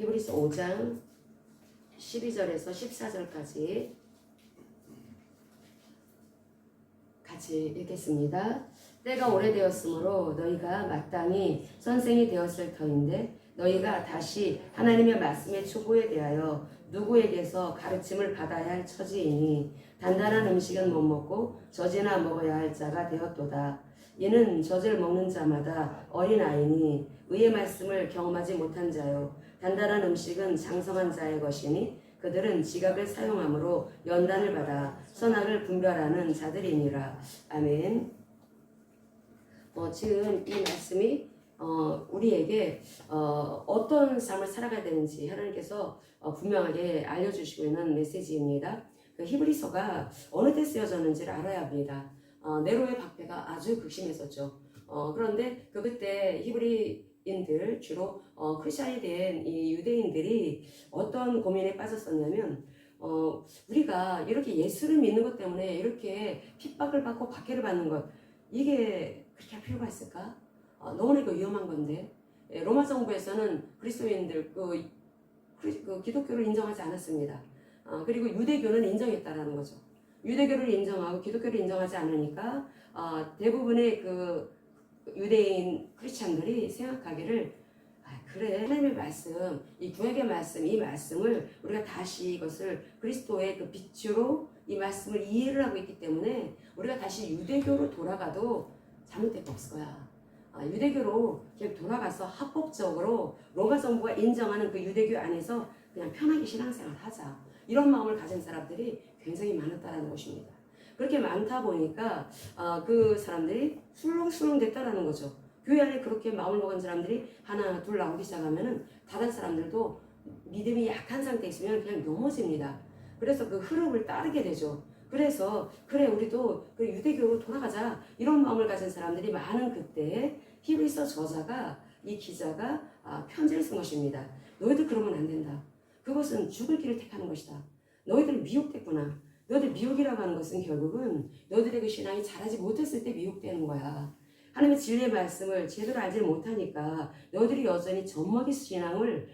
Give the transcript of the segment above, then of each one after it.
히브리서 5장 12절에서 14절까지 같이 읽겠습니다. 때가 오래되었으므로 너희가 마땅히 선생이 되었을 터인데 너희가 다시 하나님의 말씀의 초보에 대하여 누구에게서 가르침을 받아야 할 처지이니 단단한 음식은 못 먹고 젖이나 먹어야 할 자가 되었도다. 이는 젖을 먹는 자마다 어린아이니 의의 말씀을 경험하지 못한 자요 단단한 음식은 장성한 자의 것이니 그들은 지각을 사용함으로 연단을 받아 선악을 분별하는 자들이니라. 아멘. 지금 이 말씀이 우리에게 어떤 삶을 살아가야 되는지 하나님께서 분명하게 알려주시고 있는 메시지입니다. 그 히브리서가 어느 때 쓰여졌는지를 알아야 합니다. 네로의 박해가 아주 극심했었죠. 그런데 그때 히브리인들 주로 크리스천이 된 이 유대인들이 어떤 고민에 빠졌었냐면 우리가 이렇게 예수를 믿는 것 때문에 이렇게 핍박을 받고 박해를 받는 것 이게 그렇게 할 필요가 있을까? 너무나 위험한 건데 로마 정부에서는 그리스도인들 그 기독교를 인정하지 않았습니다. 그리고 유대교는 인정했다라는 거죠. 유대교를 인정하고 기독교를 인정하지 않으니까 대부분의 그 유대인 크리스찬들이 생각하기를 그래 하나님의 말씀, 이 구약의 말씀, 이 말씀을 우리가 다시 이것을 그리스도의 그 빛으로 이 말씀을 이해를 하고 있기 때문에 우리가 다시 유대교로 돌아가도 잘못될 거 없을 거야. 유대교로 그냥 돌아가서 합법적으로 로마 정부가 인정하는 그 유대교 안에서 그냥 편하게 신앙생활 하자. 이런 마음을 가진 사람들이 굉장히 많았다라는 것입니다. 그렇게 많다 보니까 그 사람들이 술렁술렁 됐다라는 거죠. 교회 안에 그렇게 마음을 먹은 사람들이 하나 둘 나오기 시작하면은 다른 사람들도 믿음이 약한 상태에 있으면 그냥 넘어집니다. 그래서 그 흐름을 따르게 되죠. 그래서 그래 우리도 그 유대교로 돌아가자 이런 마음을 가진 사람들이 많은 그때 히브리서 저자가 이 기자가 편지를 쓴 것입니다. 너희들 그러면 안 된다. 그것은 죽을 길을 택하는 것이다. 너희들 미혹됐구나. 너희들 미혹이라고 하는 것은 결국은 너희들의 그 신앙이 자라지 못했을 때 미혹되는 거야. 하나님의 진리의 말씀을 제대로 알지 못하니까 너희들이 여전히 젖먹이 신앙을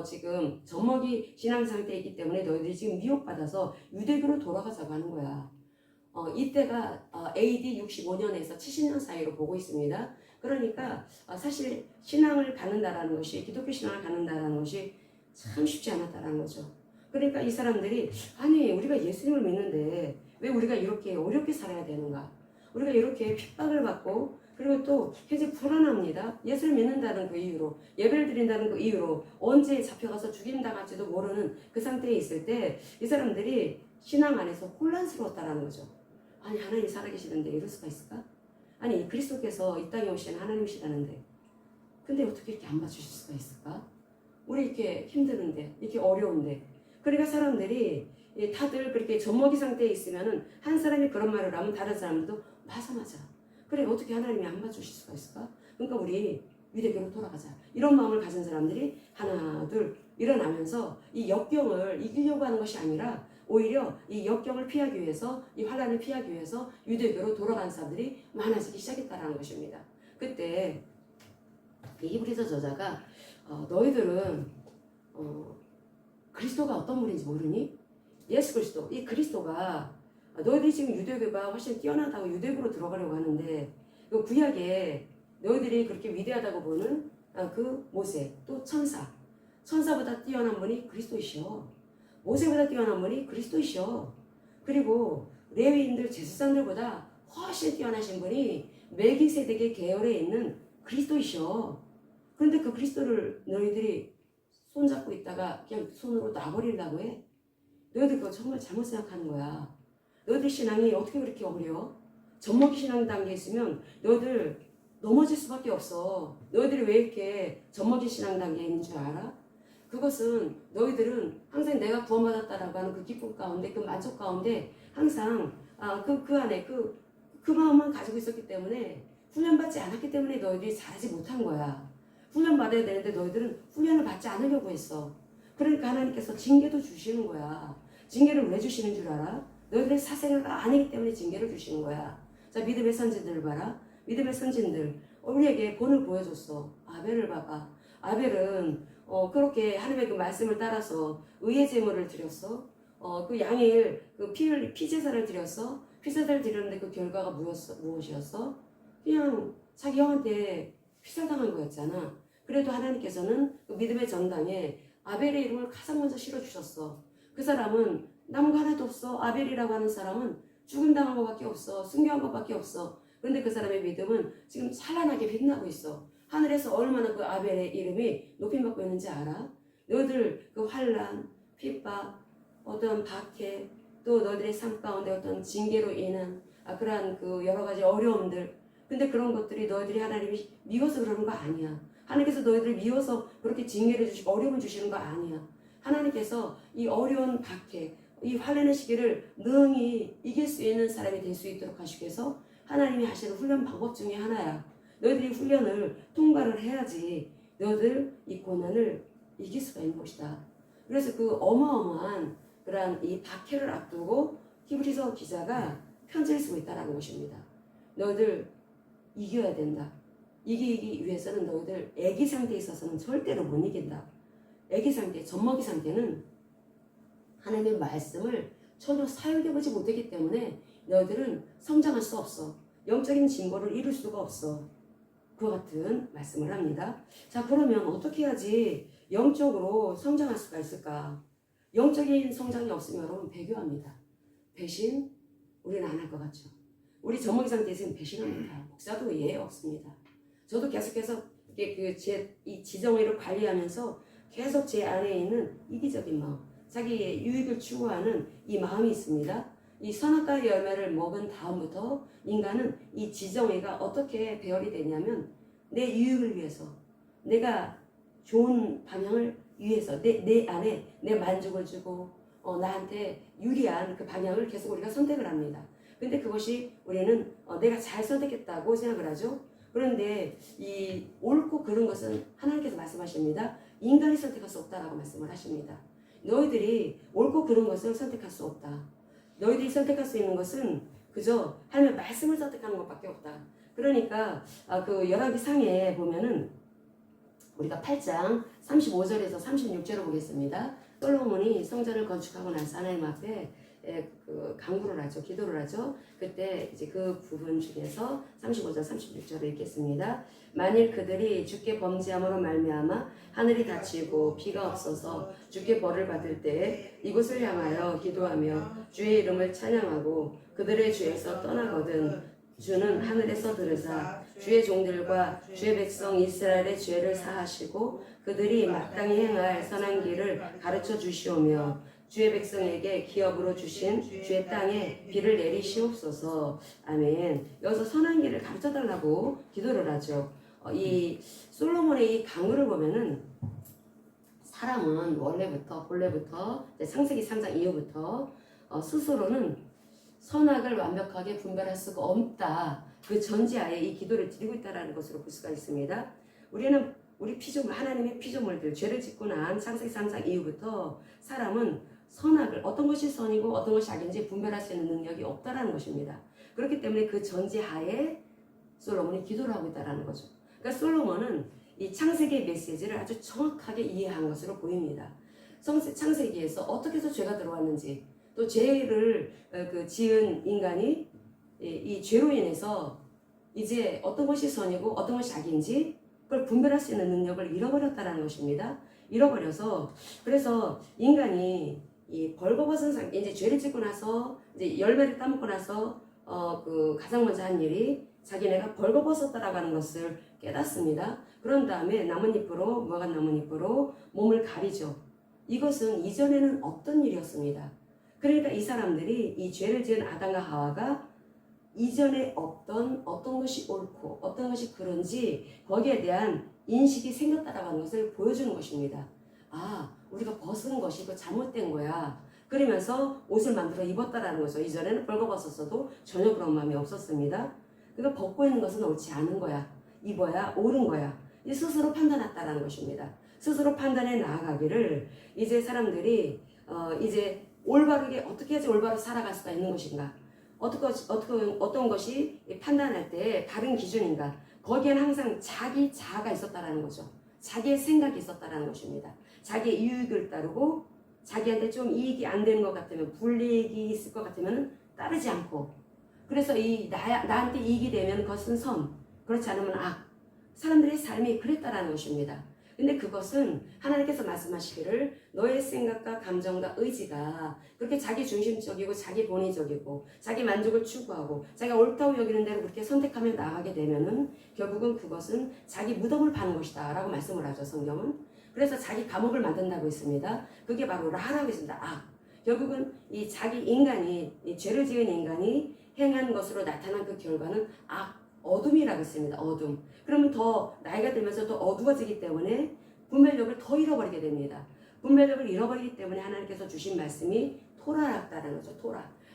지금 젖먹이 신앙 상태에 있기 때문에 너희들이 지금 미혹받아서 유대교로 돌아가자고 하는 거야. 이때가 AD 65년에서 70년 사이로 보고 있습니다. 그러니까 사실 신앙을 갖는다라는 것이 기독교 신앙을 갖는다라는 것이 참 쉽지 않았다라는 거죠. 그러니까 이 사람들이 아니 우리가 예수님을 믿는데 왜 우리가 이렇게 어렵게 살아야 되는가? 우리가 이렇게 핍박을 받고 그리고 또 굉장히 불안합니다. 예수를 믿는다는 그 이유로 예배를 드린다는 그 이유로 언제 잡혀가서 죽임당할지도 모르는 그 상태에 있을 때 이 사람들이 신앙 안에서 혼란스러웠다라는 거죠. 아니 하나님이 살아계시는데 이럴 수가 있을까? 아니 그리스도께서 이 땅에 오신 하나님이시다는데 근데 어떻게 이렇게 안 봐주실 수가 있을까? 우리 이렇게 힘드는데 이렇게 어려운데 그러니까 사람들이 다들 그렇게 젖먹이 상태에 있으면은 한 사람이 그런 말을 하면 다른 사람들도 맞아 그래 어떻게 하나님이 안 봐주실 수가 있을까? 그러니까 우리 유대교로 돌아가자 이런 마음을 가진 사람들이 하나 둘 일어나면서 이 역경을 이기려고 하는 것이 아니라 오히려 이 역경을 피하기 위해서 이 환난을 피하기 위해서 유대교로 돌아간 사람들이 많아지기 시작했다는 것입니다. 그때 이 히브리서 저자가 너희들은 그리스도가 어떤 분인지 모르니? 예수 그리스도 이 그리스도가 너희들이 지금 유대교가 훨씬 뛰어나다고 유대교로 들어가려고 하는데 그 구약에 너희들이 그렇게 위대하다고 보는 그 모세 또 천사보다 뛰어난 분이 그리스도이셔. 모세보다 뛰어난 분이 그리스도이셔. 그리고 레위인들 제사장들보다 훨씬 뛰어나신 분이 멜기세덱의 계열에 있는 그리스도이셔. 그런데 그 그리스도를 너희들이 손잡고 있다가 그냥 손으로 놔버리려고 해? 너희들 그거 정말 잘못 생각하는 거야. 너희들 신앙이 어떻게 그렇게 어려워? 젖먹이 신앙 단계에 있으면 너희들 넘어질 수밖에 없어. 너희들이 왜 이렇게 젖먹이 신앙 단계에 있는 줄 알아? 그것은 너희들은 항상 내가 구원받았다라고 하는 그 기쁨 가운데 그 만족 가운데 항상 그 안에 그 마음만 가지고 있었기 때문에 훈련받지 않았기 때문에 너희들이 잘하지 못한 거야. 훈련받아야 되는데 너희들은 훈련을 받지 않으려고 했어. 그러니까 하나님께서 징계도 주시는 거야. 징계를 왜 주시는 줄 알아? 너희들의 사생활가 아니기 때문에 징계를 주시는 거야. 자, 믿음의 선진들 봐라. 믿음의 선진들 우리에게 본을 보여줬어. 아벨을 봐봐. 아벨은 그렇게 하나님의 그 말씀을 따라서 의의 제물을 드렸어. 그 양일 그 피제사를 드렸어. 피제사를 드렸는데 그 결과가 무엇이었어? 그냥 자기 형한테 피살당한 거였잖아. 그래도 하나님께서는 그 믿음의 전당에 아벨의 이름을 가장 먼저 실어주셨어. 그 사람은 남은 거 하나도 없어. 아벨이라고 하는 사람은 죽음당한 것밖에 없어. 순교한 것밖에 없어. 그런데 그 사람의 믿음은 지금 찬란하게 빛나고 있어. 하늘에서 얼마나 그 아벨의 이름이 높임받고 있는지 알아? 너희들 그 환난, 핍박, 어떤 박해, 또 너희들의 삶 가운데 어떤 징계로 인한 그러한 그 여러 가지 어려움들, 근데 그런 것들이 너희들이 하나님이 미워서 그러는 거 아니야. 하나님께서 너희들을 미워서 그렇게 징계를 주시고 어려움을 주시는 거 아니야. 하나님께서 이 어려운 박해, 이 환난의 시기를 능히 이길 수 있는 사람이 될 수 있도록 하시기 위해서 하나님이 하시는 훈련 방법 중에 하나야. 너희들이 훈련을 통과를 해야지 너희들 이 고난을 이길 수가 있는 것이다. 그래서 그 어마어마한 그러한 이 박해를 앞두고 히브리서 기자가 편지를 쓰고 있다는 것입니다. 너희들 이겨야 된다. 이기기 위해서는 너희들 애기 상태에 있어서는 절대로 못 이긴다. 애기 상태, 젖먹이 상태는 하나님의 말씀을 전혀 사용해보지 못했기 때문에 너희들은 성장할 수 없어. 영적인 진보를 이룰 수가 없어. 그와 같은 말씀을 합니다. 자, 그러면 어떻게 해야지 영적으로 성장할 수가 있을까? 영적인 성장이 없으면 여러분 배교합니다. 배신 우리는 안 할 것 같죠. 우리 젖먹이 상태에서는 배신합니다. 목사도 예외 없습니다. 저도 계속해서 이 지정의를 관리하면서 계속 제 안에 있는 이기적인 마음, 자기의 유익을 추구하는 이 마음이 있습니다. 이 선악과의 열매를 먹은 다음부터 인간은 이 지정의가 어떻게 배열이 되냐면 내 유익을 위해서, 내가 좋은 방향을 위해서 내 안에 내 만족을 주고 나한테 유리한 그 방향을 계속 우리가 선택을 합니다. 근데 그것이 우리는 내가 잘 선택했다고 생각을 하죠. 그런데 이 옳고 그른 것은 하나님께서 말씀하십니다. 인간이 선택할 수 없다라고 말씀을 하십니다. 너희들이 옳고 그른 것을 선택할 수 없다. 너희들이 선택할 수 있는 것은 그저 하나님의 말씀을 선택하는 것밖에 없다. 그러니까 그 열왕기 상에 보면은 우리가 8장 35절에서 36절을 보겠습니다. 솔로몬이 성전을 건축하고 나서 하나님 앞에 그 간구를 하죠. 기도를 하죠. 그때 이제 그 부분 중에서 35절 36절을 읽겠습니다. 만일 그들이 주께 범죄함으로 말미암아 하늘이 닫히고 비가 없어서 주께 벌을 받을 때에 이곳을 향하여 기도하며 주의 이름을 찬양하고 그들의 죄에서 떠나거든 주는 하늘에서 들으사 주의 종들과 주의 백성 이스라엘의 죄를 사하시고 그들이 마땅히 행할 선한 길을 가르쳐 주시오며 주의 백성에게 기업으로 주신 주의 땅에 비를 내리시옵소서. 아멘. 여기서 선한 길을 가르쳐 달라고 기도를 하죠. 이 솔로몬의 이 강구를 보면은 사람은 본래부터 창세기 3장 이후부터 스스로는 선악을 완벽하게 분별할 수가 없다. 그 전제하에 이 기도를 드리고 있다는 것으로 볼 수가 있습니다. 우리는 우리 피조물, 하나님의 피조물들, 죄를 짓고 난 창세기 3장 이후부터 사람은 선악을 어떤 것이 선이고 어떤 것이 악인지 분별할 수 있는 능력이 없다라는 것입니다. 그렇기 때문에 그 전제하에 솔로몬이 기도를 하고 있다는 거죠. 그러니까 솔로몬은 이 창세기의 메시지를 아주 정확하게 이해한 것으로 보입니다. 창세기에서 어떻게 해서 죄가 들어왔는지, 또 죄를 지은 인간이 이 죄로 인해서 이제 어떤 것이 선이고 어떤 것이 악인지 그걸 분별할 수 있는 능력을 잃어버렸다는 것입니다. 잃어버려서 그래서 인간이 이 벌거벗은 상태, 이제 죄를 짓고 나서 이제 열매를 따먹고 나서 그 가장 먼저 한 일이 자기네가 벌거벗었다라고 하는 것을 깨닫습니다. 그런 다음에 나뭇잎으로, 무화과 나뭇잎으로 몸을 가리죠. 이것은 이전에는 없던 일이었습니다. 그러니까 이 사람들이 이 죄를 지은 아담과 하와가 이전에 없던 어떤 것이 옳고 어떤 것이 그런지 거기에 대한 인식이 생겼다라고 하는 것을 보여주는 것입니다. 아, 우리가 벗은 것이 그 잘못된 거야. 그러면서 옷을 만들어 입었다라는 거죠. 이전에는 벌거벗었어도 전혀 그런 마음이 없었습니다. 그러니까 벗고 있는 것은 옳지 않은 거야. 입어야 옳은 거야. 이 스스로 판단했다라는 것입니다. 스스로 판단해 나아가기를 이제 사람들이 이제 올바르게 어떻게 해야지 올바로 살아갈 수가 있는 것인가? 어떤 것이 판단할 때 다른 기준인가? 거기에는 항상 자기 자아가 있었다라는 거죠. 자기의 생각이 있었다라는 것입니다. 자기의 이익을 따르고 자기한테 좀 이익이 안 되는 것 같으면 불이익이 있을 것 같으면 따르지 않고 그래서 나한테 이익이 되면 그것은 선 그렇지 않으면 악 사람들의 삶이 그랬다라는 것입니다. 근데 그것은 하나님께서 말씀하시기를 너의 생각과 감정과 의지가 그렇게 자기 중심적이고 자기 본의적이고 자기 만족을 추구하고 자기가 옳다고 여기는 대로 그렇게 선택하며 나아가게 되면은 결국은 그것은 자기 무덤을 파는 것이다 라고 말씀을 하죠. 성경은. 그래서 자기 감옥을 만든다고 했습니다. 그게 바로 라라고 했습니다. 결국은 이 자기 인간이 이 죄를 지은 인간이 행한 것으로 나타난 그 결과는 어둠이라고 했습니다. 어둠. 그러면 더 나이가 들면서 더 어두워지기 때문에 분별력을 더 잃어버리게 됩니다. 분별력을 잃어버리기 때문에 하나님께서 주신 말씀이 토라라다는 거죠.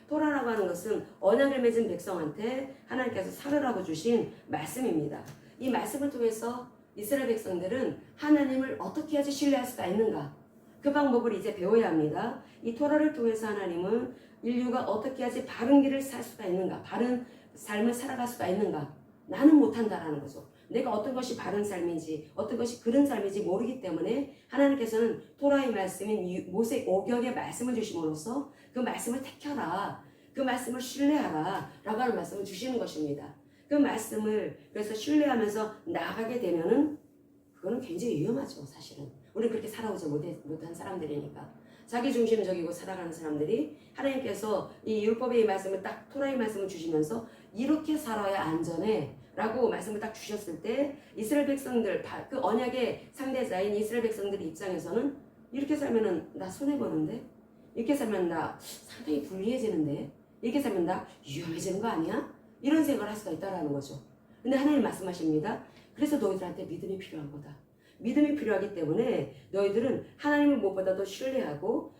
토라라고 하는 것은 언약을 맺은 백성한테 하나님께서 살으라고 주신 말씀입니다. 이 말씀을 통해서 이스라엘 백성들은 하나님을 어떻게 해야지 신뢰할 수가 있는가? 그 방법을 이제 배워야 합니다. 이 토라를 통해서 하나님은 인류가 어떻게 해야지 바른 길을 살 수가 있는가? 바른 삶을 살아갈 수가 있는가? 나는 못한다라는 거죠. 내가 어떤 것이 바른 삶인지 어떤 것이 그른 삶인지 모르기 때문에 하나님께서는 토라의 말씀인 모세 오경의 말씀을 주심으로써 그 말씀을 택하라. 그 말씀을 신뢰하라 라고 하는 말씀을 주시는 것입니다. 그 말씀을 그래서 신뢰하면서 나아가게 되면은 그거는 굉장히 위험하죠. 사실은 우리는 그렇게 살아오지 못한 사람들이니까 자기중심적이고 살아가는 사람들이 하나님께서 이 율법의 말씀을 딱 토라의 말씀을 주시면서 이렇게 살아야 안전해 라고 말씀을 딱 주셨을 때 이스라엘 백성들 그 언약의 상대자인 이스라엘 백성들 입장에서는 이렇게 살면은 나 손해보는데 이렇게 살면 나 상당히 불리해지는데 이렇게 살면 나 위험해지는 거 아니야? 이런 생각을 할 수가 있다라는 거죠. 근데 하나님 말씀하십니다. 그래서 너희들한테 믿음이 필요한 거다. 믿음이 필요하기 때문에 너희들은 하나님을 무엇보다도 신뢰하고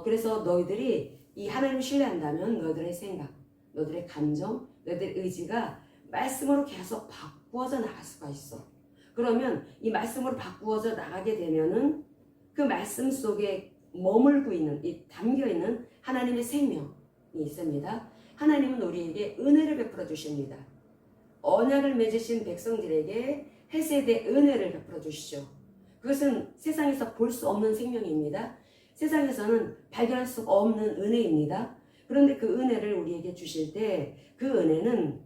그래서 너희들이 이 하나님을 신뢰한다면 너희들의 생각, 너희들의 감정, 너희들의 의지가 말씀으로 계속 바꾸어져 나갈 수가 있어. 그러면 이 말씀으로 바꾸어져 나가게 되면은 그 말씀 속에 머물고 있는, 담겨 있는 하나님의 생명이 있습니다. 하나님은 우리에게 은혜를 베풀어 주십니다. 언약을 맺으신 백성들에게 헤세드의 은혜를 베풀어 주시죠. 그것은 세상에서 볼 수 없는 생명입니다. 세상에서는 발견할 수 없는 은혜입니다. 그런데 그 은혜를 우리에게 주실 때 그 은혜는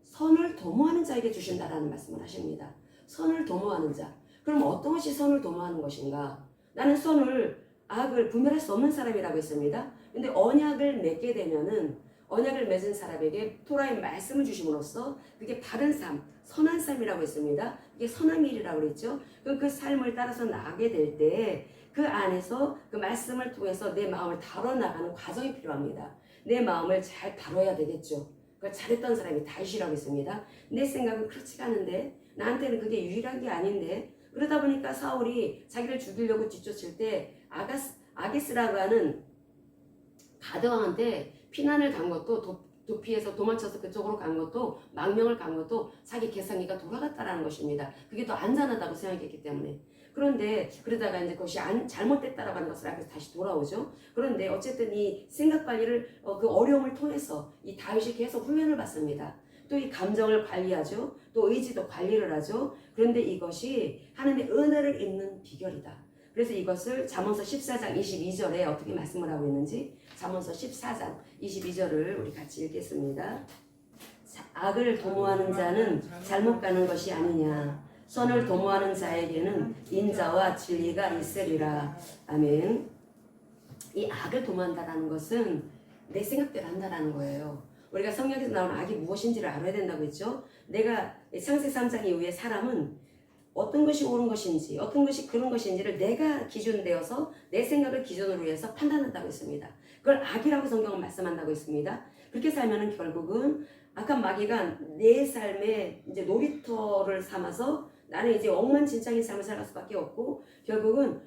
선을 도모하는 자에게 주신다라는 말씀을 하십니다. 선을 도모하는 자. 그럼 어떤 것이 선을 도모하는 것인가? 나는 선을 악을 분별할 수 없는 사람이라고 했습니다. 근데 언약을 맺게 되면은 언약을 맺은 사람에게 토라의 말씀을 주심으로써 그게 바른 삶, 선한 삶이라고 했습니다. 이게 선한 길이라고 그랬죠. 그럼 그 삶을 따라서 나가게 될 때 그 안에서 그 말씀을 통해서 내 마음을 다뤄나가는 과정이 필요합니다. 내 마음을 잘 다뤄야 되겠죠. 그걸 잘했던 사람이 다윗이라고 했습니다. 내 생각은 그렇지가 않은데 나한테는 그게 유일한 게 아닌데 그러다 보니까 사울이 자기를 죽이려고 뒤쫓을 때 아기스라고 하는 가드왕한테 피난을 간 것도 도피해서 도망쳐서 그쪽으로 간 것도 망명을 간 것도 자기 계산기가 돌아갔다라는 것입니다. 그게 더 안전하다고 생각했기 때문에. 그런데 그러다가 이제 그것이 잘못됐다라고 하는 것을 알고 다시 돌아오죠. 그런데 어쨌든 이 생각 관리를 그 어려움을 통해서 이 다윗이 계속 훈련을 받습니다. 또 이 감정을 관리하죠. 또 의지도 관리를 하죠. 그런데 이것이 하나님의 은혜를 입는 비결이다. 그래서 이것을 잠언서 14장 22절에 어떻게 말씀을 하고 있는지 잠언서 14장 22절을 우리 같이 읽겠습니다. 악을 도모하는 자는 잘못 가는 것이 아니냐. 선을 도모하는 자에게는 인자와 진리가 있으리라. 아멘. 이 악을 도모한다는 것은 내 생각대로 한다는 거예요. 우리가 성경에서 나오는 악이 무엇인지를 알아야 된다고 했죠. 내가 창세 3장 이후에 사람은 어떤 것이 옳은 것인지 어떤 것이 그런 것인지를 내가 기준 되어서 내 생각을 기준으로 해서 판단한다고 했습니다. 그걸 악이라고 성경은 말씀한다고 했습니다. 그렇게 살면은 결국은 악한 마귀가 내 삶에 이제 놀이터를 삼아서 나는 이제 엉망진창인 삶을 살아갈 수밖에 없고 결국은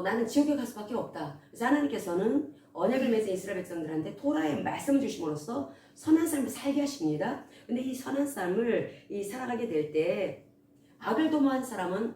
나는 지옥에 갈 수밖에 없다. 그래서 하나님께서는 언약을 맺은 이스라엘 백성들한테 토라의 말씀을 주심으로써 선한 삶을 살게 하십니다. 근데 이 선한 삶을 살아가게 될 때 악을 도모한 사람은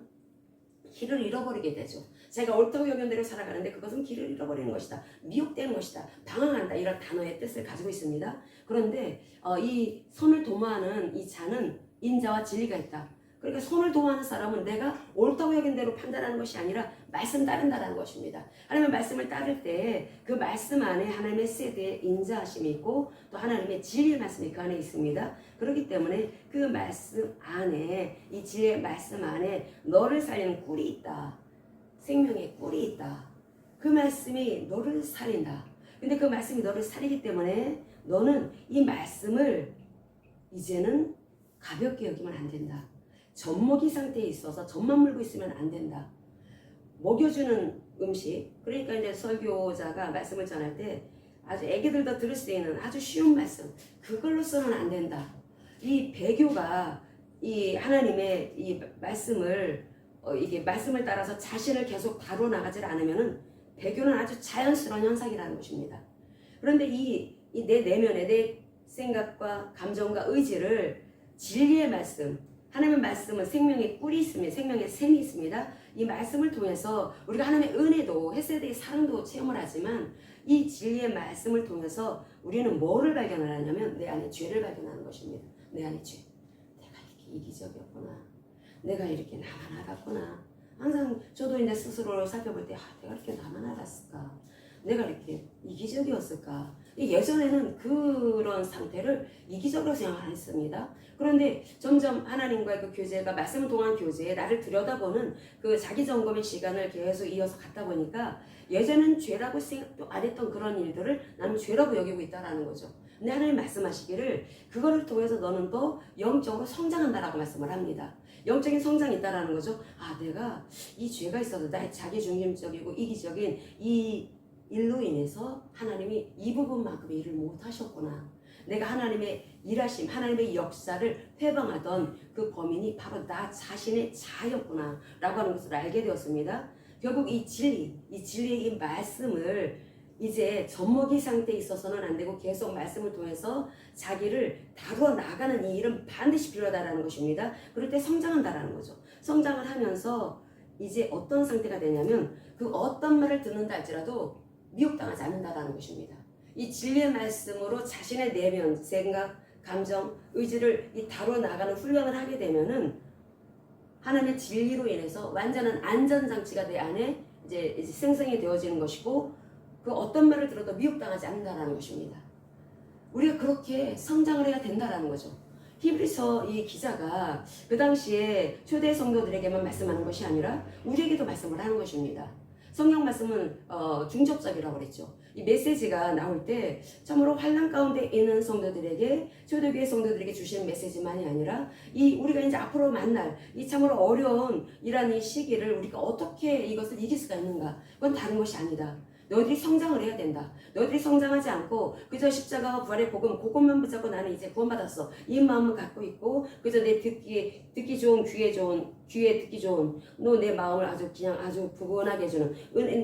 길을 잃어버리게 되죠. 자기가 옳다고 여긴 대로 살아가는데 그것은 길을 잃어버리는 것이다. 미혹되는 것이다. 방황한다. 이런 단어의 뜻을 가지고 있습니다. 그런데 이 선을 도모하는 이 자는 인자와 진리가 있다. 그러니까 손을 도모하는 사람은 내가 옳다고 여긴 대로 판단하는 것이 아니라 말씀 따른다라는 것입니다. 하나님의 말씀을 따를 때 그 말씀 안에 하나님의 세대의 인자하심이 있고 또 하나님의 진리의 말씀이 그 안에 있습니다. 그렇기 때문에 그 말씀 안에 이 진리의 말씀 안에 너를 살리는 꿀이 있다. 생명의 꿀이 있다. 그 말씀이 너를 살린다. 근데 그 말씀이 너를 살리기 때문에 너는 이 말씀을 이제는 가볍게 여기면 안 된다. 젖먹이 상태에 있어서 젖만 물고 있으면 안 된다. 먹여주는 음식, 그러니까 이제 설교자가 말씀을 전할 때 아주 애기들도 들을 수 있는 아주 쉬운 말씀, 그걸로서는 안 된다. 이 배교가 이 하나님의 이 말씀을 이게 말씀을 따라서 자신을 계속 다뤄 나가지 않으면은 배교는 아주 자연스러운 현상이라는 것입니다. 그런데 이 내 내면에 내 생각과 감정과 의지를 진리의 말씀, 하나님의 말씀은 생명의 꿀이 있습니다. 생명의 샘이 있습니다. 이 말씀을 통해서 우리가 하나님의 은혜도 헤세드의 사랑도 체험을 하지만 이 진리의 말씀을 통해서 우리는 뭐를 발견하냐면 내 안에 죄를 발견하는 것입니다. 내 안에 죄. 내가 이렇게 이기적이었구나. 내가 이렇게 나만 알았구나. 항상 저도 이제 스스로를 살펴볼 때 내가 이렇게 나만 알았을까? 내가 이렇게 이기적이었을까? 예전에는 그런 상태를 이기적으로 생각 안 했습니다. 그런데 점점 하나님과의 그 교제가 말씀을 통한 교제에 나를 들여다보는 그 자기 점검의 시간을 계속 이어서 갖다 보니까 예전엔 죄라고 생각도 안 했던 그런 일들을 나는 죄라고 여기고 있다는 거죠. 근데 하나님 말씀하시기를 그거를 통해서 너는 또 영적으로 성장한다라고 말씀을 합니다. 영적인 성장이 있다라는 거죠. 내가 이 죄가 있어도 나의 자기중심적이고 이기적인 이 일로 인해서 하나님이 이 부분만큼의 일을 못하셨구나. 내가 하나님의 일하심, 하나님의 역사를 회방하던 그 범인이 바로 나 자신의 자였구나 라고 하는 것을 알게 되었습니다. 결국 이 진리의 이 말씀을 이제 젖먹이 상태에 있어서는 안 되고 계속 말씀을 통해서 자기를 다루어 나가는 이 일은 반드시 필요하다는 것입니다. 그럴 때 성장한다는 거죠. 성장을 하면서 이제 어떤 상태가 되냐면 그 어떤 말을 듣는다 할지라도 미혹당하지 않는다는 것입니다. 이 진리의 말씀으로 자신의 내면, 생각, 감정, 의지를 다루어 나가는 훈련을 하게 되면은 하나님의 진리로 인해서 완전한 안전장치가 내 안에 이제 생성이 되어지는 것이고 그 어떤 말을 들어도 미혹당하지 않는다는 것입니다. 우리가 그렇게 성장을 해야 된다는 거죠. 히브리서 이 기자가 그 당시에 초대 성도들에게만 말씀하는 것이 아니라 우리에게도 말씀을 하는 것입니다. 성경 말씀은 중접적이라고 그랬죠. 이 메시지가 나올 때 참으로 환난 가운데 있는 성도들에게 초대교회 성도들에게 주시는 메시지만이 아니라 이 우리가 이제 앞으로 만날 이 참으로 어려운 이런 이 시기를 우리가 어떻게 이것을 이길 수가 있는가? 그건 다른 것이 아니다. 너희들이 성장을 해야 된다. 너희들이 성장하지 않고 그저 십자가와 부활의 복음 그것만 붙잡고 나는 이제 구원받았어. 이 마음을 갖고 있고 그저 내 듣기 좋은 귀에 듣기 좋은 너 내 마음을 아주 부근하게 해주는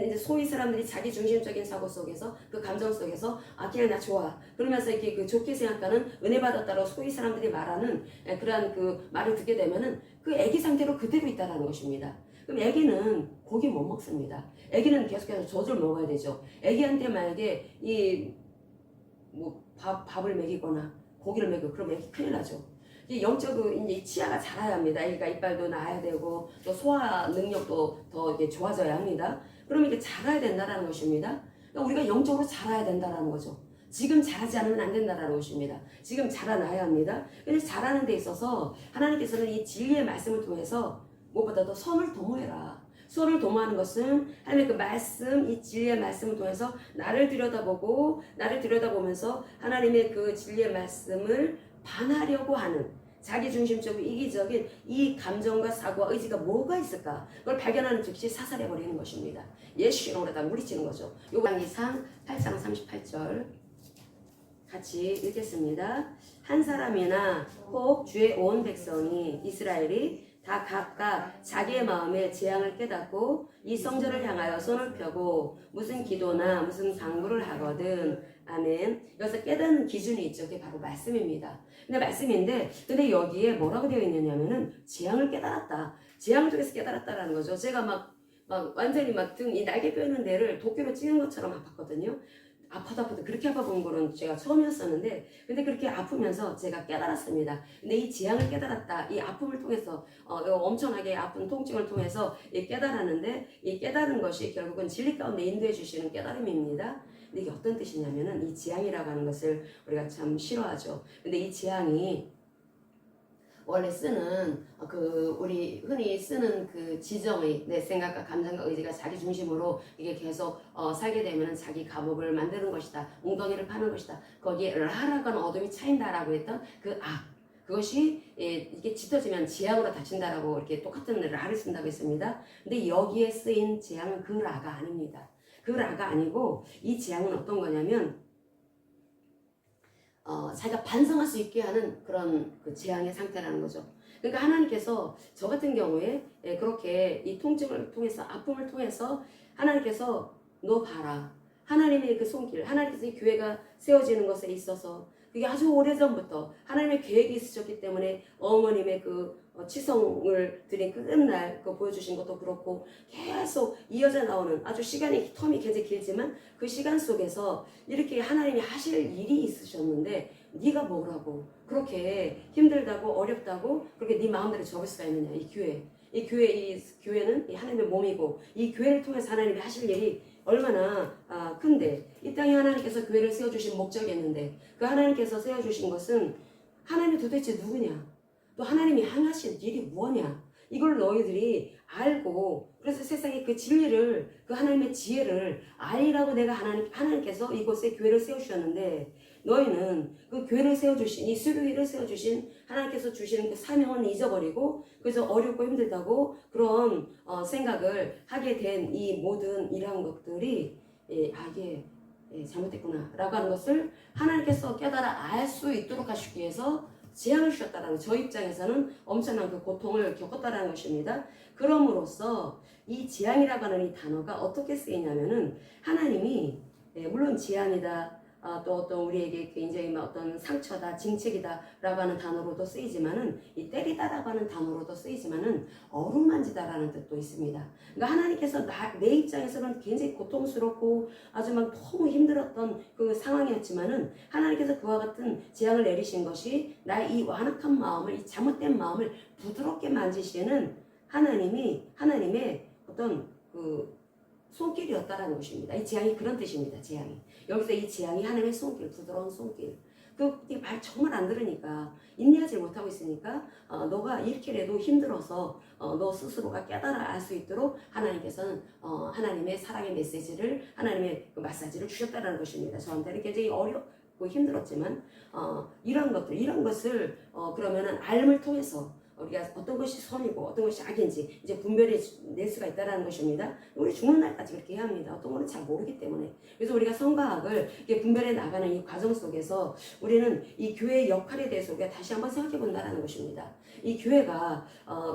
이제 소위 사람들이 자기 중심적인 사고 속에서 그 감정 속에서 그냥 나 좋아 그러면서 이렇게 그 좋게 생각하는 은혜 받았다고 소위 사람들이 말하는 그러한 그 말을 듣게 되면은 그 애기 상태로 그대로 있다라는 것입니다. 그럼 애기는 고기 못 먹습니다. 애기는 계속해서 젖을 먹어야 되죠. 애기한테 만약에 밥을 먹이거나 고기를 먹이고 그러면 애기 큰일 나죠. 영적으로 이제 치아가 자라야 합니다. 애기가 이빨도 나야 되고 또 소화 능력도 더 이렇게 좋아져야 합니다. 그러면 이게 자라야 된다는 것입니다. 그러니까 우리가 영적으로 자라야 된다는 거죠. 지금 자라지 않으면 안 된다는 것입니다. 지금 자라나야 합니다. 그래서 자라는 데 있어서 하나님께서는 이 진리의 말씀을 통해서 무엇보다도 선을 도모해라. 선을 도모하는 것은 하나님의 그 말씀, 이 진리의 말씀을 통해서 나를 들여다보면서 하나님의 그 진리의 말씀을 반하려고 하는 자기중심적이고 이기적인 이 감정과 사고와 의지가 뭐가 있을까? 그걸 발견하는 즉시 사살해버리는 것입니다. 예수 이름으로 다 물리치는 거죠. 요강이상 8장 38절 같이 읽겠습니다. 한 사람이나 혹 주의 온 백성이 이스라엘이 다 각각 자기의 마음에 재앙을 깨닫고 이 성전을 향하여 손을 펴고 무슨 기도나 무슨 강구를 하거든. 아멘. 여기서 깨닫는 기준이 있죠. 그게 바로 말씀입니다. 근데 말씀인데 근데 여기에 뭐라고 되어 있느냐면은 재앙을 깨달았다. 재앙 쪽에서 깨달았다라는 거죠. 제가 막 완전히 이 날개 뼈 있는 데를 도끼로 찌는 것처럼 아팠거든요. 아프다 그렇게 아파본 거는 제가 처음이었었는데, 근데 그렇게 아프면서 제가 깨달았습니다. 근데 이 재앙을 깨달았다, 이 아픔을 통해서 엄청나게 아픈 통증을 통해서 깨달았는데, 이 깨달은 것이 결국은 진리 가운데 인도해 주시는 깨달음입니다. 근데 이게 어떤 뜻이냐면은, 이 재앙이라고 하는 것을 우리가 참 싫어하죠. 근데 이 재앙이 원래 쓰는 우리 흔히 쓰는 그 지정의 내 생각과 감정과 의지가 자기 중심으로 이게 계속 살게 되면은 자기 감옥을 만드는 것이다, 웅덩이를 파는 것이다, 거기에 라라고 하는 어둠이 차인다라고 했던 그 그것이 이게 짙어지면 재앙으로 닫힌다라고 이렇게 똑같은 라를 쓴다고 했습니다. 근데 여기에 쓰인 재앙은 그 라가 아닙니다. 그 라가 아니고, 이 재앙은 어떤 거냐면 자기가 반성할 수 있게 하는 그런 그 재앙의 상태라는 거죠. 그러니까 하나님께서 저 같은 경우에 그렇게 이 통증을 통해서, 아픔을 통해서 하나님께서 너 봐라, 하나님의 그 손길, 하나님께서 이 교회가 세워지는 것에 있어서 그게 아주 오래전부터 하나님의 계획이 있으셨기 때문에 어머님의 그 치성을 드린 그 끝날 그 보여주신 것도 그렇고, 계속 이어져 나오는 아주 시간이 텀이 굉장히 길지만 그 시간 속에서 이렇게 하나님이 하실 일이 있으셨는데, 네가 뭐라고 그렇게 힘들다고 어렵다고 그렇게 네 마음대로 접을 수가 있느냐. 이 교회는 이 하나님의 몸이고, 이 교회를 통해서 하나님이 하실 일이 얼마나 큰데, 이 땅에 하나님께서 교회를 세워주신 목적이 있는데, 그 하나님께서 세워주신 것은 하나님이 도대체 누구냐, 또 하나님이 행하실 일이 뭐냐, 이걸 너희들이 알고, 그래서 세상에 그 진리를, 그 하나님의 지혜를 알리라고 내가 하나님께서 이곳에 교회를 세우셨는데, 너희는 그 교회를 세워주신, 이 수교회를 세워주신 하나님께서 주시는 그 사명은 잊어버리고, 그래서 어렵고 힘들다고 그런 생각을 하게 된 이 모든 이러한 것들이 이게 잘못됐구나 라고 하는 것을 하나님께서 깨달아 알 수 있도록 하시기 위해서 재앙을 주셨다라는, 저 입장에서는 엄청난 그 고통을 겪었다라는 것입니다. 그럼으로써 이 재앙이라고 하는 이 단어가 어떻게 쓰이냐면은, 하나님이 물론 재앙이다, 또 어떤 우리에게 굉장히 어떤 상처다, 징책이다 라고 하는 단어로도 쓰이지만은, 이 때리다라고 하는 단어로도 쓰이지만은 어루만지다라는 뜻도 있습니다. 그러니까 하나님께서 내 입장에서는 굉장히 고통스럽고 아주 막 너무 힘들었던 그 상황이었지만은, 하나님께서 그와 같은 재앙을 내리신 것이 나의 이 완악한 마음을, 이 잘못된 마음을 부드럽게 만지시는 하나님의 어떤 그 손길이었다라는 것입니다. 이 재앙이 그런 뜻입니다. 재앙이. 여기서 이 재앙이 하나님의 손길, 부드러운 손길. 말 정말 안 들으니까, 인내하지 못하고 있으니까 너가 이렇게라도 힘들어서 너 스스로가 깨달아 알 수 있도록 하나님께서는 하나님의 사랑의 메시지를, 하나님의 그 마사지를 주셨다는 것입니다. 저한테는 굉장히 어렵고 힘들었지만 이런 것을 그러면은 알음을 통해서 우리가 어떤 것이 선이고 어떤 것이 악인지 이제 분별해 낼 수가 있다는 것입니다. 우리 죽는 날까지 그렇게 해야 합니다. 어떤 거는 잘 모르기 때문에. 그래서 우리가 선과 악을 이렇게 분별해 나가는 이 과정 속에서 우리는 이 교회의 역할에 대해서 우리가 다시 한번 생각해 본다는 것입니다. 이 교회가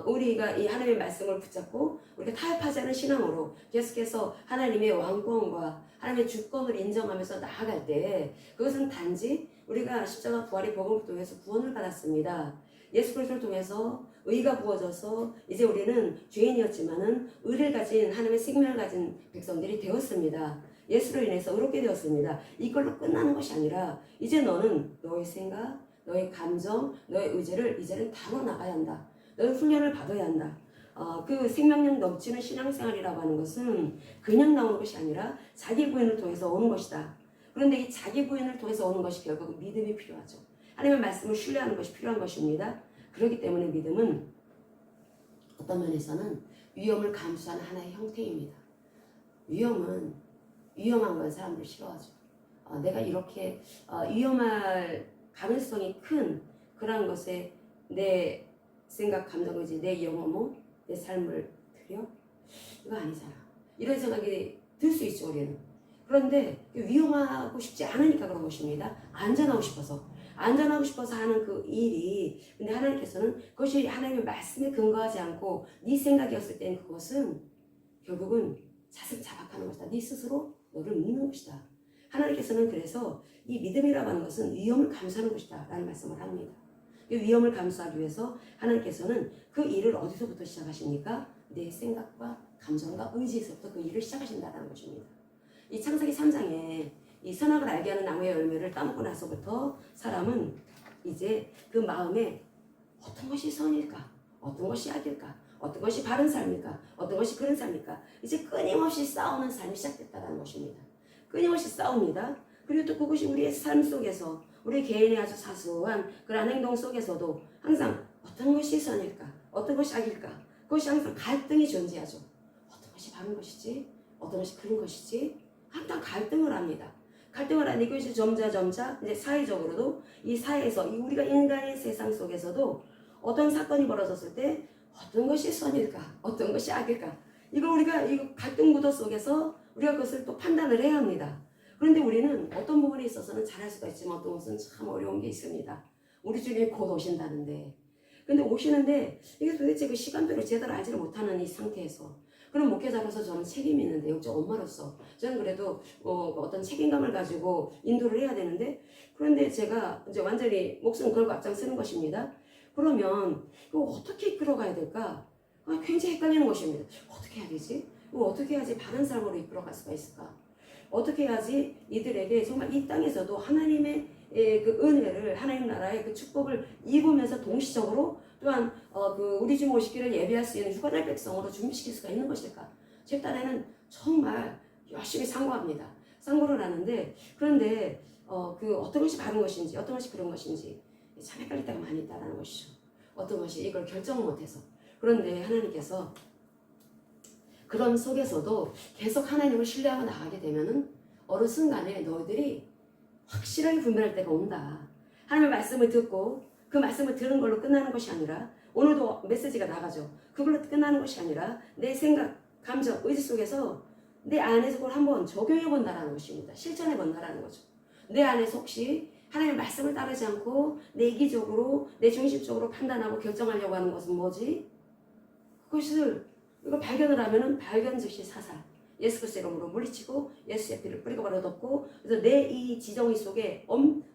우리가 이 하나님의 말씀을 붙잡고 우리가 타협하지 않은 신앙으로 계속해서 하나님의 왕권과 하나님의 주권을 인정하면서 나아갈 때, 그것은 단지 우리가 십자가 부활의 복음을 통해서 구원을 받았습니다. 예수 그리스도를 통해서 의가 부어져서 이제 우리는 죄인이었지만은 의를 가진, 하나님의 생명을 가진 백성들이 되었습니다. 예수로 인해서 의롭게 되었습니다. 이걸로 끝나는 것이 아니라 이제 너는 너의 생각, 너의 감정, 너의 의지를 이제는 다뤄 나가야 한다. 너의 훈련을 받아야 한다. 그 생명력 넘치는 신앙생활이라고 하는 것은 그냥 나오는 것이 아니라 자기 부인을 통해서 오는 것이다. 그런데 이 자기 부인을 통해서 오는 것이 결국 믿음이 필요하죠. 하나님의 말씀을 신뢰하는 것이 필요한 것입니다. 그렇기 때문에 믿음은 어떤 면에서는 위험을 감수하는 하나의 형태입니다. 위험한 건 사람들 싫어하죠. 내가 이렇게 위험할 가능성이 큰 그런 것에 내 생각, 감정, 의지, 내 영혼을, 내 삶을 들여? 이거 아니잖아. 이런 생각이 들 수 있죠, 우리는. 그런데 위험하고 싶지 않으니까 그런 것입니다. 안전하고 싶어서 하는 그 일이, 근데 하나님께서는 그것이 하나님의 말씀에 근거하지 않고 네 생각이었을 땐 그것은 결국은 자승자박하는 것이다. 네 스스로 너를 믿는 것이다. 하나님께서는 그래서 이 믿음이라고 하는 것은 위험을 감수하는 것이다 라는 말씀을 합니다. 이 위험을 감수하기 위해서 하나님께서는 그 일을 어디서부터 시작하십니까? 내 생각과 감정과 의지에서부터 그 일을 시작하신다는 것입니다. 이 창세기 3장에 이 선악을 알게 하는 나무의 열매를 따먹고 나서부터 사람은 이제 그 마음에 어떤 것이 선일까? 어떤 것이 악일까? 어떤 것이 바른 삶일까? 어떤 것이 그런 삶일까? 이제 끊임없이 싸우는 삶이 시작됐다는 것입니다. 끊임없이 싸웁니다. 그리고 또 그것이 우리의 삶 속에서 우리 개인의 아주 사소한 그러한 행동 속에서도 항상 어떤 것이 선일까? 어떤 것이 악일까? 그것이 항상 갈등이 존재하죠. 어떤 것이 바른 것이지? 어떤 것이 그런 것이지? 항상 갈등을 합니다. 갈등을 하는 이것이 점차 이제 사회적으로도 이 사회에서 이 우리가 인간의 세상 속에서도 어떤 사건이 벌어졌을 때 어떤 것이 선일까? 어떤 것이 악일까? 이거 우리가 이 갈등 구도 속에서 우리가 그것을 또 판단을 해야 합니다. 그런데 우리는 어떤 부분에 있어서는 잘할 수가 있지만 어떤 것은 참 어려운 게 있습니다. 우리 주님이 곧 오신다는데. 근데 오시는데 이게 도대체 그 시간표를 제대로 알지를 못하는 이 상태에서 그런 목회자로서 저는 책임이 있는데 역시 엄마로서 저는 그래도 어떤 책임감을 가지고 인도를 해야 되는데 그런데 제가 이제 완전히 목숨 걸고 앞장서는 것입니다. 그러면 이거 어떻게 이끌어가야 될까? 굉장히 헷갈리는 것입니다. 어떻게 해야 되지? 이거 어떻게 해야지 바른 삶으로 이끌어갈 수가 있을까? 어떻게 해야지 이들에게 정말 이 땅에서도 하나님의 그 은혜를 하나님 나라의 그 축복을 입으면서 동시적으로 또한 그 우리 주 오시기를 예배할 수 있는 휴가될 백성으로 준비시킬 수가 있는 것일까? 제 딴에는 정말 열심히 상고합니다. 상고를 하는데 그런데 그 어떤 것이 바른 것인지 어떤 것이 그런 것인지 참 헷갈릴 때가 많이 있다는 것이죠. 어떤 것이 이걸 결정을 못해서 그런데 하나님께서 그런 속에서도 계속 하나님을 신뢰하고 나가게 되면은 어느 순간에 너희들이 확실하게 분별할 때가 온다. 하나님의 말씀을 듣고 그 말씀을 들은 걸로 끝나는 것이 아니라 오늘도 메시지가 나가죠. 그걸로 끝나는 것이 아니라 내 생각, 감정, 의지 속에서 내 안에서 그걸 한번 적용해 본다라는 것입니다. 실천해 본다라는 거죠. 내 안에서 혹시 하나님의 말씀을 따르지 않고 내 이기적으로 내 중심적으로 판단하고 결정하려고 하는 것은 뭐지? 그것을 이거 발견을 하면은 발견 즉시 사살. 예수 그리스도의 이름으로 물리치고 예수의 피를 뿌리고 버려뒀고 그래서 내 이 지정의 속에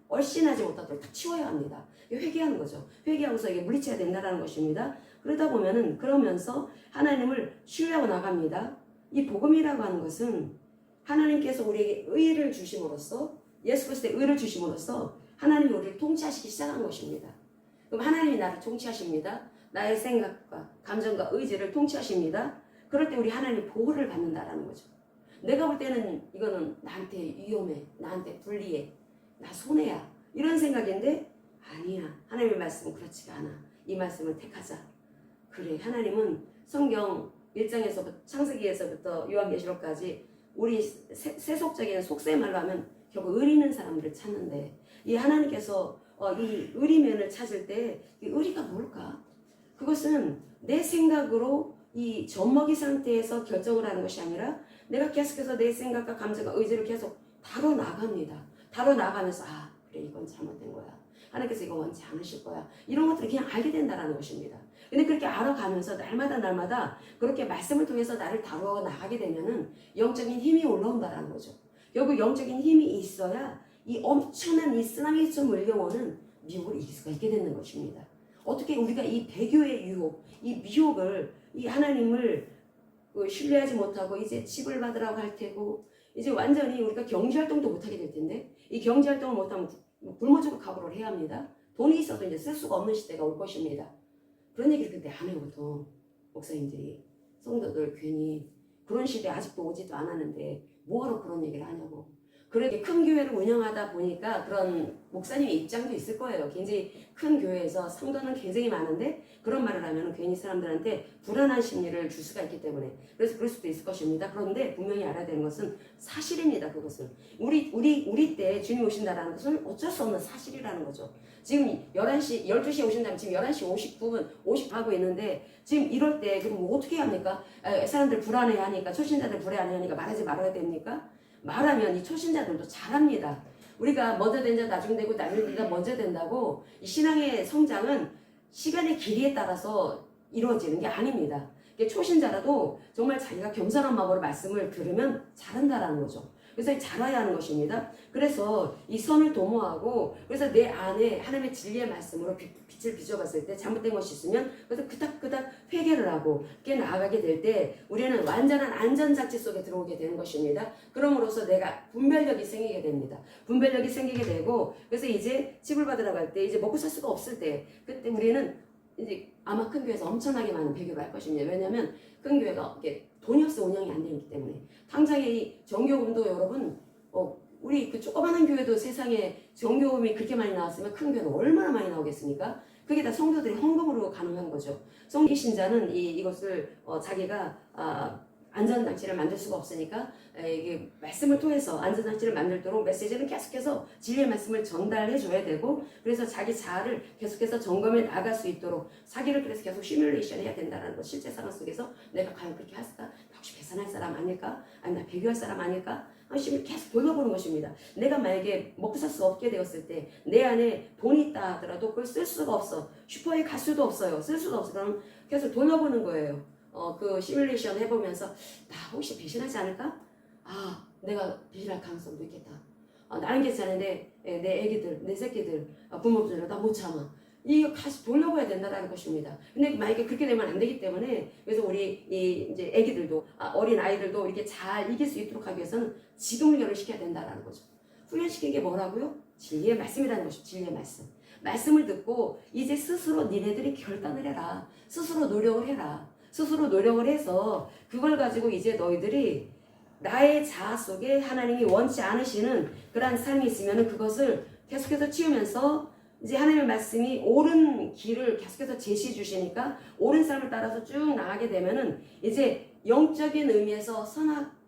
얼씬하지 못하도록 다 치워야 합니다. 회개하는 거죠. 회개하고서 이게 물리쳐야 된다는 것입니다. 그러다 보면은 그러면서 하나님을 신뢰하고 나갑니다. 이 복음이라고 하는 것은 하나님께서 우리에게 의를 주심으로써 예수 그리스도의 의를 주심으로써 하나님이 우리를 통치하시기 시작한 것입니다. 그럼 하나님이 나를 통치하십니다. 나의 생각과 감정과 의지를 통치하십니다. 그럴 때 우리 하나님의 보호를 받는다라는 거죠. 내가 볼 때는 이거는 나한테 위험해, 나한테 불리해, 나 손해야 이런 생각인데 아니야. 하나님의 말씀은 그렇지가 않아. 이 말씀을 택하자. 그래. 하나님은 성경 1장에서부터 창세기에서부터 요한계시록까지 우리 세속적인 속세 말로 하면 결국 의 있는 사람들을 찾는데 이 하나님께서 이 의리면을 찾을 때 이 의리가 뭘까? 그것은 내 생각으로 이 젖먹이 상태에서 결정을 하는 것이 아니라 내가 계속해서 내 생각과 감정과 의지를 계속 다뤄 나갑니다. 다뤄 나가면서 그래 이건 잘못된 거야. 하나님께서 이거 원치 않으실 거야. 이런 것들을 그냥 알게 된다는 것입니다. 근데 그렇게 알아가면서 날마다 그렇게 말씀을 통해서 나를 다루어 나가게 되면은 영적인 힘이 올라온다는 거죠. 결국 영적인 힘이 있어야 이 엄청난 이 쓰나미처럼 몰려오는 미혹을 이길 수가 있게 되는 것입니다. 어떻게 우리가 이 배교의 유혹, 이 미혹을 이 하나님을 신뢰하지 못하고 이제 칩을 받으라고 할 테고 이제 완전히 우리가 경제활동도 못하게 될 텐데 이 경제활동을 못하면 굶어 죽을 각오를 해야 합니다. 돈이 있어도 이제 쓸 수가 없는 시대가 올 것입니다. 그런 얘기를 근데 안 해요 보통 목사님들이. 성도들 괜히 그런 시대 아직도 오지도 않았는데 뭐하러 그런 얘기를 하냐고. 그렇게 큰 교회를 운영하다 보니까 그런 목사님의 입장도 있을 거예요. 굉장히 큰 교회에서 성도는 굉장히 많은데 그런 말을 하면 괜히 사람들한테 불안한 심리를 줄 수가 있기 때문에 그래서 그럴 수도 있을 것입니다. 그런데 분명히 알아야 되는 것은 사실입니다. 그것은 우리 때 주님 오신다라는 것은 어쩔 수 없는 사실이라는 거죠. 지금 12시에 오신다면 지금 11시 59분 50 하고 있는데 지금 이럴 때 그럼 뭐 어떻게 합니까? 사람들 불안해 하니까 초신자들 불안해 하니까 말하지 말아야 됩니까? 말하면 이 초신자들도 잘합니다. 우리가 먼저 된 자 나중 되고 나중 된 자 먼저 된다고 이 신앙의 성장은 시간의 길이에 따라서 이루어지는 게 아닙니다. 초신자라도 정말 자기가 겸손한 마음으로 말씀을 들으면 잘한다라는 거죠. 그래서 자라야 하는 것입니다. 그래서 이 선을 도모하고 그래서 내 안에 하나님의 진리의 말씀으로 빛을 비춰봤을 때 잘못된 것이 있으면 그래서 그닥 회개를 하고 깨 나아가게 될 때 우리는 완전한 안전장치 속에 들어오게 되는 것입니다. 그럼으로써 내가 분별력이 생기게 됩니다. 분별력이 생기게 되고 그래서 이제 칩을 받으러 갈 때 이제 먹고 살 수가 없을 때 그때 우리는 이제 아마 큰 교회에서 엄청나게 많은 배교를 할 것입니다. 왜냐하면 큰 교회가 이게 돈이 없어 운영이 안 되기 때문에 당장에 이 정교금도 여러분 우리 그 조그마한 교회도 세상에 정교금이 그렇게 많이 나왔으면 큰 교회는 얼마나 많이 나오겠습니까? 그게 다 성도들이 헌금으로 가능한 거죠. 성기 신자는 이것을 자기가 안전장치를 만들 수가 없으니까 이게 말씀을 통해서 안전장치를 만들도록 메시지는 계속해서 진리의 말씀을 전달해 줘야 되고 그래서 자기 자아를 계속해서 점검해 나갈 수 있도록 자기를 그래서 계속 시뮬레이션 해야 된다는 것. 실제 상황 속에서 내가 과연 그렇게 할까? 혹시 계산할 사람 아닐까? 아니 나 배교할 사람 아닐까? 계속 돌려보는 것입니다. 내가 만약에 먹고 살 수 없게 되었을 때 내 안에 돈이 있다 하더라도 그걸 쓸 수가 없어. 슈퍼에 갈 수도 없어요. 쓸 수도 없어. 그럼 계속 돌려보는 거예요. 그 시뮬레이션 해보면서 나 혹시 배신하지 않을까? 내가 배신할 가능성도 있겠다. 나는 괜찮은데 내 애기들, 내 새끼들, 부모들 나 못 참아. 이거 다시 돌려봐야 된다는 것입니다. 근데 만약에 그렇게 되면 안 되기 때문에 그래서 우리 이제 애기들도 어린 아이들도 이렇게 잘 이길 수 있도록 하기 위해서는 지금 훈련을 시켜야 된다는 거죠. 훈련시킨 게 뭐라고요? 진리의 말씀이라는 것이죠. 진리의 말씀. 말씀을 듣고 이제 스스로 니네들이 결단을 해라. 스스로 노력을 해라. 스스로 노력을 해서 그걸 가지고 이제 너희들이 나의 자아 속에 하나님이 원치 않으시는 그러한 삶이 있으면 그것을 계속해서 치우면서 이제 하나님의 말씀이 옳은 길을 계속해서 제시해 주시니까 옳은 삶을 따라서 쭉 나가게 되면은 이제 영적인 의미에서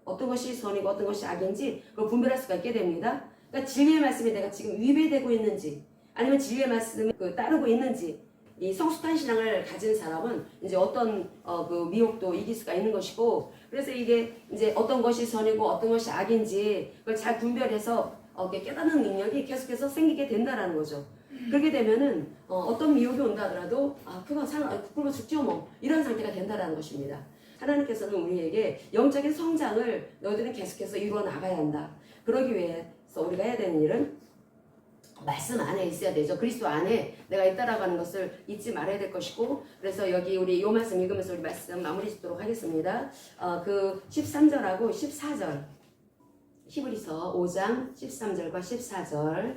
어떤 것이 선이고 어떤 것이 악인지 그걸 분별할 수가 있게 됩니다. 그러니까 진리의 말씀이 내가 지금 위배되고 있는지 아니면 진리의 말씀을 따르고 있는지 이 성숙한 신앙을 가진 사람은 이제 어떤 그 미혹도 이길 수가 있는 것이고 그래서 이게 이제 어떤 것이 선이고 어떤 것이 악인지 그걸 잘 분별해서 깨닫는 능력이 계속해서 생기게 된다라는 거죠. 그렇게 되면은 어떤 미혹이 온다 하더라도 그건 굶어 죽죠 뭐 이런 상태가 된다라는 것입니다. 하나님께서는 우리에게 영적인 성장을 너희들은 계속해서 이루어 나가야 한다. 그러기 위해서 우리가 해야 되는 일은 말씀 안에 있어야 되죠. 그리스도 안에 내가 있다라고 것을 잊지 말아야 될 것이고 그래서 여기 우리 요 말씀 읽으면서 우리 말씀 마무리 짓도록 하겠습니다. 그 13절하고 14절 히브리서 5장 13절과 14절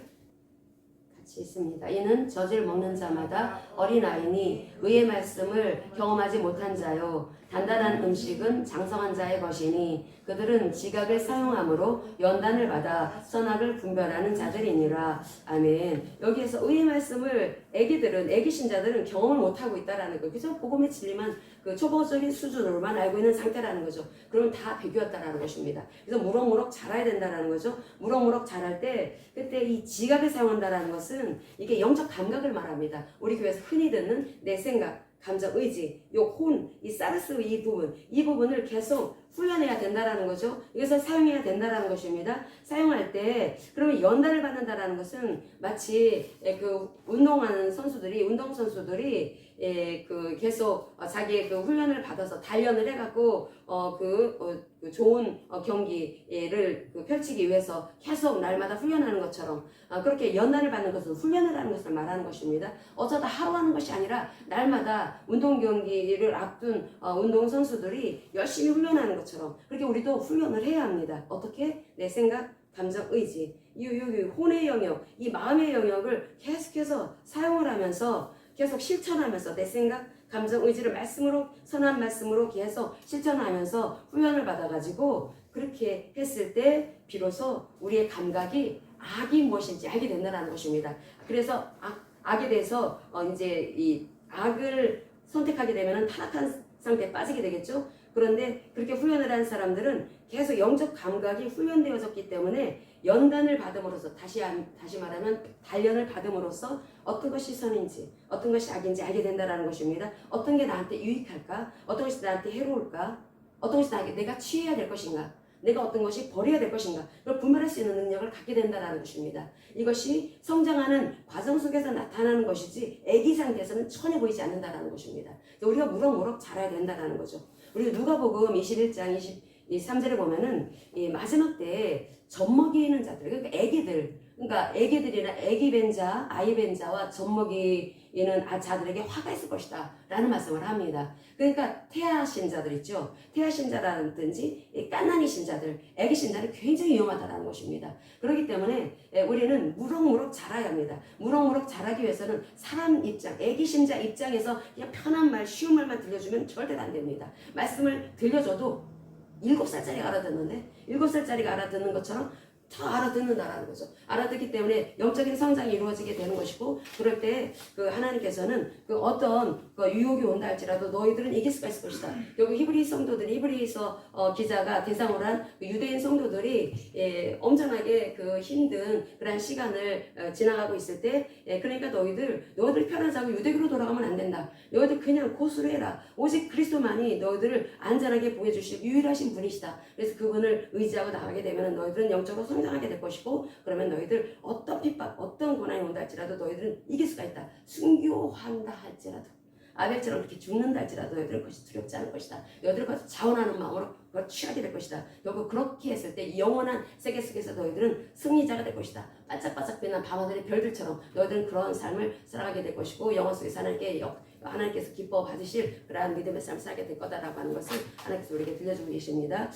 같이 있습니다. 이는 젖을 먹는 자마다 어린아이니 의의 말씀을 경험하지 못한 자요 단단한 음식은 장성한 자의 것이니 그들은 지각을 사용함으로 연단을 받아 선악을 분별하는 자들이니라. 아멘. 여기에서 의의 말씀을 애기 신자들은 경험을 못하고 있다라는 거예요. 그죠? 복음의 진리만 그 초보적인 수준으로만 알고 있는 상태라는 거죠. 그러면 다 배교였다라는 것입니다. 그래서 무럭무럭 자라야 된다라는 거죠. 무럭무럭 자랄 때 그때 이 지각을 사용한다라는 것은 이게 영적 감각을 말합니다. 우리 교회에서 흔히 듣는 내 생각, 감정, 의지, 이 사르스 이 부분을 계속 훈련해야 된다라는 거죠. 이것을 사용해야 된다라는 것입니다. 사용할 때 그러면 연단을 받는다라는 것은 마치 그 운동하는 선수들이 그 계속 자기의 그 훈련을 받아서 단련을 해갖고 그 좋은 경기를 펼치기 위해서 계속 날마다 훈련하는 것처럼 그렇게 연단을 받는 것은 훈련을 하는 것을 말하는 것입니다. 어쩌다 하루 하는 것이 아니라 날마다 운동 경기를 앞둔 운동 선수들이 열심히 훈련하는 것처럼 그렇게 우리도 훈련을 해야 합니다. 어떻게? 내 생각, 감정, 의지, 이 혼의 영역, 이 마음의 영역을 계속해서 사용을 하면서 계속 실천하면서 내 생각, 감정, 의지를 말씀으로 선한 말씀으로 계속 실천하면서 훈련을 받아가지고 그렇게 했을 때 비로소 우리의 감각이 악이 무엇인지 알게 된다는 것입니다. 그래서 악에 대해서 이제 이 악을 선택하게 되면 타락한 상태에 빠지게 되겠죠. 그런데 그렇게 훈련을 한 사람들은 계속 영적 감각이 훈련되어졌기 때문에 연단을 받음으로써 다시 말하면 단련을 받음으로써 어떤 것이 선인지 어떤 것이 악인지 알게 된다는 것입니다. 어떤 게 나한테 유익할까? 어떤 것이 나한테 해로울까? 어떤 것이 내가 취해야 될 것인가? 내가 어떤 것이 버려야 될 것인가? 그걸 분별할 수 있는 능력을 갖게 된다는 것입니다. 이것이 성장하는 과정 속에서 나타나는 것이지 애기 상태에서는 전혀 보이지 않는다는 것입니다. 우리가 무럭무럭 자라야 된다는 거죠. 우리 누가복음 21장 이 3절에 보면은 이 마지막 때에 젖먹이는 자들, 그러니까 애기들, 그러니까 애기들이나 애기 벤자, 아이 벤자와 젖먹이는 자들에게 화가 있을 것이다 라는 말씀을 합니다. 그러니까 태아 신자들 있죠. 태아 신자라든지 이 갓난이 신자들, 애기 신자는 굉장히 위험하다라는 것입니다. 그렇기 때문에 우리는 무럭무럭 자라야 합니다. 무럭무럭 자라기 위해서는 사람 입장, 애기 신자 입장에서 그냥 편한 말, 쉬운 말만 들려주면 절대로 안 됩니다. 말씀을 들려줘도 7살짜리가 알아듣는데 7살짜리가 알아듣는 것처럼 더 알아듣는다라는 거죠. 알아듣기 때문에 영적인 성장이 이루어지게 되는 것이고, 그럴 때 그 하나님께서는 그 어떤 그 유혹이 온다 할지라도 너희들은 이길 수가 있을 것이다. 결국 히브리 성도들이, 히브리서 기자가 대상으로 한 유대인 성도들이 엄청나게 그 힘든 그런 시간을 지나가고 있을 때, 그러니까 너희들 편하지 않고 유대교로 돌아가면 안 된다. 너희들 그냥 고수를 해라. 오직 그리스도만이 너희들을 안전하게 보여주실 유일하신 분이시다. 그래서 그분을 의지하고 나가게 되면 너희들은 영적으로 성장하게 될 것이고, 그러면 너희들 어떤 핍박, 어떤 고난이 온다 할지라도 너희들은 이길 수가 있다. 순교한다 할지라도, 아벨처럼 그렇게 죽는다 할지라도 너희들은 그것이 두렵지 않을 것이다. 너희들은 그것을 자원하는 마음으로 그걸 취하게 될 것이다. 결국 그렇게 했을 때 영원한 세계 속에서 너희들은 승리자가 될 것이다. 반짝반짝 빛난 밤하늘의 별들처럼 너희들은 그런 삶을 살아가게 될 것이고, 영원 속에서 하나님께서 기뻐 받으실 그러한 믿음의 삶을 살게 될 거다라고 하는 것을 하나님께서 우리에게 들려주고 계십니다.